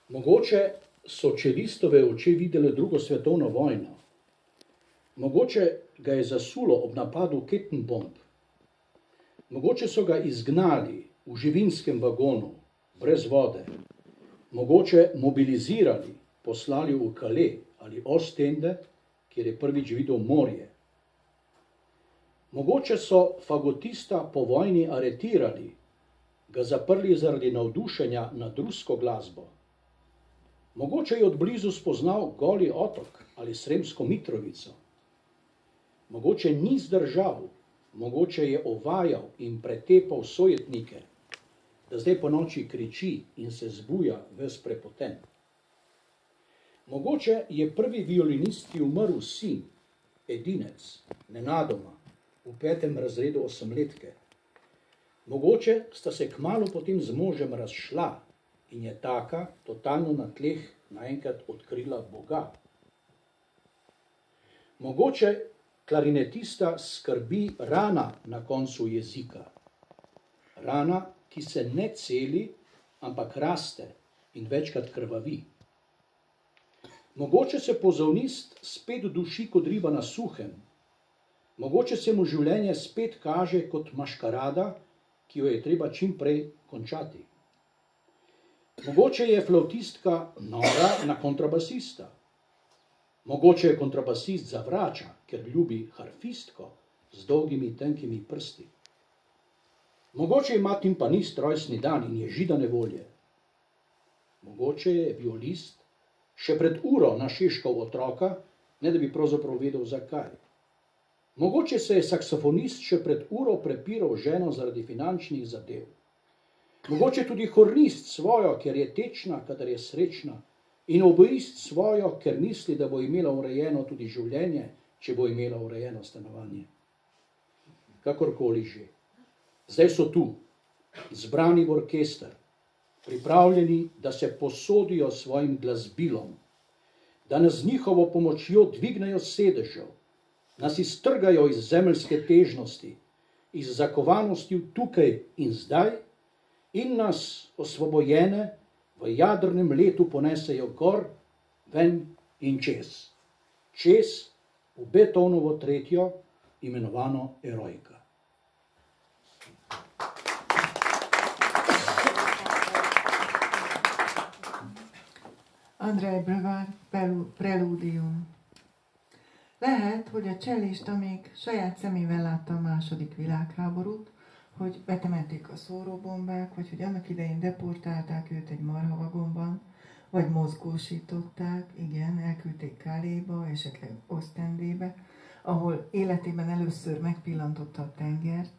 Mogoče so čelistove oči videle drugo svetovno vojno. Mogoče ga je zasulo ob napadu kettenbomb. Mogoče so ga izgnali v živinskem vagonu, brez vode. Mogoče mobilizirali, poslali v Calais ali Ostende, kjer je prvič videl morje. Mogoče so fagotista po vojni aretirali, ga zaprli zaradi navdušenja nad rusko glasbo. Mogoče je od blizu spoznal Goli otok ali Sremsko Mitrovico. Mogoče ni zdržal, mogoče je ovajal in pretepal sojetnike, da zdaj po noči kriči in se zbuja ves prepoten. Mogoče je prvi violinist umrl sin, edinec, nenadoma, v 5. razredu osemletke. Mogoče sta se kmalu potem z možem razšla in je taka, totalno na tleh, naenkrat odkrila Boga. Mogoče klarinetista skrbi rana na koncu jezika. Rana, ki se ne celi, ampak raste in večkrat krvavi. Mogoče se pozavnist spet duši kot riba na suhem. Mogoče se mu življenje spet kaže kot maškarada, ki jo je treba čim prej končati. Mogoče je flavtistka nora na kontrabasista. Mogoče je kontrabasist zavrača, ker ljubi harfistko z dolgimi tenkimi prsti. Mogoče ima timpanist rojstni dan in je židane volje. Mogoče je violist še pred uro našeškal otroka, ne da bi pravzaprav vedel zakaj. Mogoče se je saksofonist še pred uro prepiral ženo zaradi finančnih zadev. Mogoče tudi hornist svojo, ker je tečna, kadar je srečna, in oboist svojo, ker misli, da bo imela urejeno tudi življenje, če bo imela urejeno stanovanje. Kakorkoli že. Zdaj so tu, zbrani v orkester, pripravljeni, da se posodijo svojim glasbilom, da nas z njihovo pomočjo dvignejo sedežev, nas iztrgajo iz zemeljske težnosti, iz zakovanosti v tukaj in zdaj in nas osvobojene v jadrnem letu ponesejo gor, ven in čez. Čez v Beethovnovo tretjo, imenovano Eroika. Andrzej Brevard, Preludium. Lehet, hogy a csellista még saját szemével látta a második világháborút, hogy betemették a szóróbombák, vagy hogy annak idején deportálták őt egy marhavagonban, vagy mozgósították, igen, elküldték Calais-ba, esetleg Ostendébe, ahol életében először megpillantotta a tengert.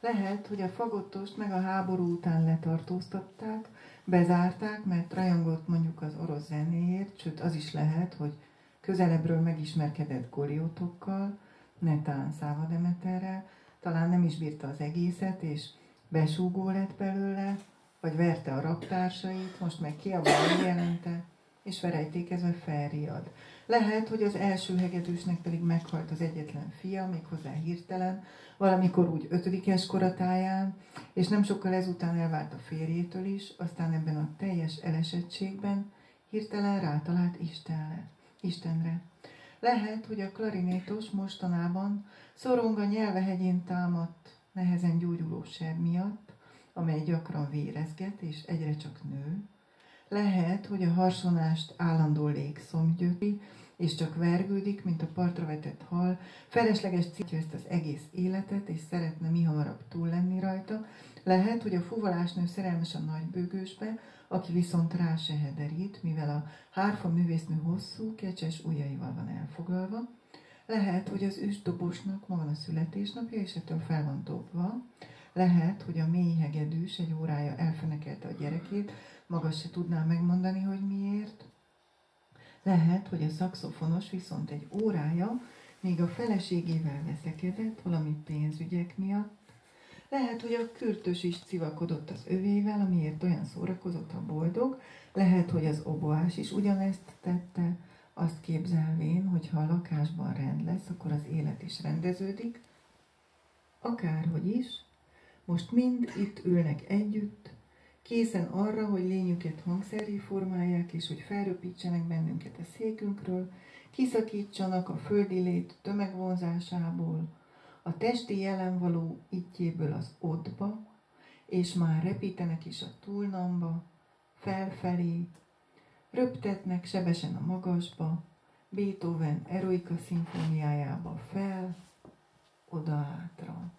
Lehet, hogy a fagottost meg a háború után letartóztatták, bezárták, mert rajongott mondjuk az orosz zenéért, sőt az is lehet, hogy közelebbről megismerkedett Goliotokkal, netán Száva Demeterrel, talán nem is bírta az egészet, és besúgó lett belőle, vagy verte a raptársait, most meg kiabálni jelente, és verejtékezve felriad. Lehet, hogy az első hegedűsnek pedig meghalt az egyetlen fia, méghozzá hirtelen, valamikor úgy 5. koratáján, és nem sokkal ezután elvált a férjétől is, aztán ebben a teljes elesettségben hirtelen rátalált Istenre. Lehet, hogy a klarinétos mostanában szorong a nyelvehegyén támadt, nehezen gyógyuló seb miatt, amely gyakran vérezget és egyre csak nő. Lehet, hogy a harsonást állandó légszom gyötri, és csak vergődik, mint a partra vetett hal, felesleges cítja ezt az egész életet, és szeretne mihamarabb túl lenni rajta. Lehet, hogy a fuvalásnő szerelmes a nagybőgősbe, aki viszont rá se hederít, mivel a hárfa művésznő hosszú, kecses ujjaival van elfoglalva. Lehet, hogy az üstdobosnak ma van a születésnapja, és ettől fel van dobva. Lehet, hogy a mély hegedűs egy órája elfenekelte a gyerekét, maga se tudná megmondani, hogy miért. Lehet, hogy a szaxofonos viszont egy órája még a feleségével veszekedett valami pénzügyek miatt. Lehet, hogy a kürtös is civakodott az övével, amiért olyan szórakozott, ha boldog. Lehet, hogy az oboás is ugyanezt tette, azt képzelvén, hogy ha a lakásban rend lesz, akkor az élet is rendeződik. Akárhogy is, most mind itt ülnek együtt, készen arra, hogy lényüket hangszerré formálják, és hogy felröpítsenek bennünket a székünkről, kiszakítsanak a földi lét tömegvonzásából, a testi jelenvaló ittjéből az ottba, és már repítenek is a túlnamba, felfelé, röptetnek sebesen a magasba, Beethoven Eroica szimfóniájába fel, oda-hátra.